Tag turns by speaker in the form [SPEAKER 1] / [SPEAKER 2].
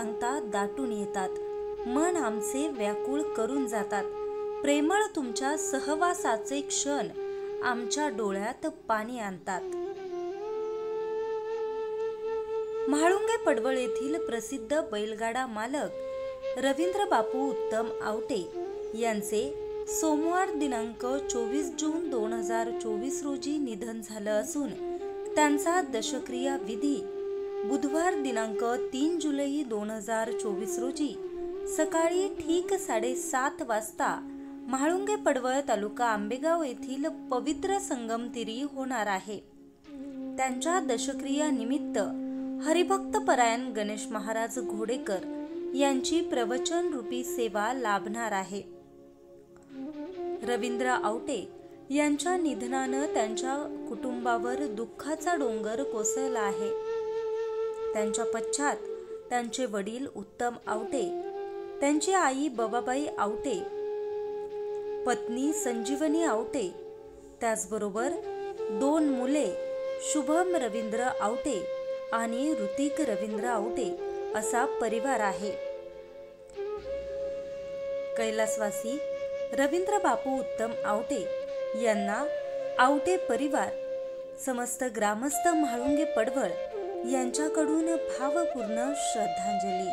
[SPEAKER 1] सांगता दाटून येतात, मन आमचे व्याकुळ करून जातात. प्रेमळ तुमच्या सहवासाचे क्षण आमच्या डोळ्यात पाणी आणतात. म्हाळुंगे पडवळ येथील प्रसिद्ध बैलगाडा मालक रवींद्र बापू उत्तम आवटे यांचे सोमवार दिनांक 24 जून 2024 रोजी निधन झालं असून त्यांचा दशक्रिया विधी बुधवार दिनांक 3 जुलै 2024 रोजी सकाळी ठीक 7:30 वाजता म्हाळुंगे पडवळ तालुका आंबेगाव येथील पवित्र संगम तीरी होणार आहे. त्यांच्या दशक्रिया निमित्त हरिभक्त परायण गणेश महाराज घोडेकर यांची प्रवचन रूपी सेवा लाभणार आहे. रवींद्र आवटे यांच्या निधनानं त्यांच्या कुटुंबावर दुःखाचा डोंगर कोसळला आहे. त्यांच्या पश्चात त्यांचे वडील उत्तम आवटे, त्यांची आई बबाबाई आवटे, पत्नी संजीवनी आवटे, त्याचबरोबर 2 मुले शुभम रवींद्र आवटे आणि ऋतिक रवींद्र आवटे असा परिवार आहे. कैलासवासी रवींद्र बापू उत्तम आवटे यांना आवटे परिवार, समस्त ग्रामस्थ म्हाळुंगे पडवळ यांच्याकडून भावपूर्ण श्रद्धांजली.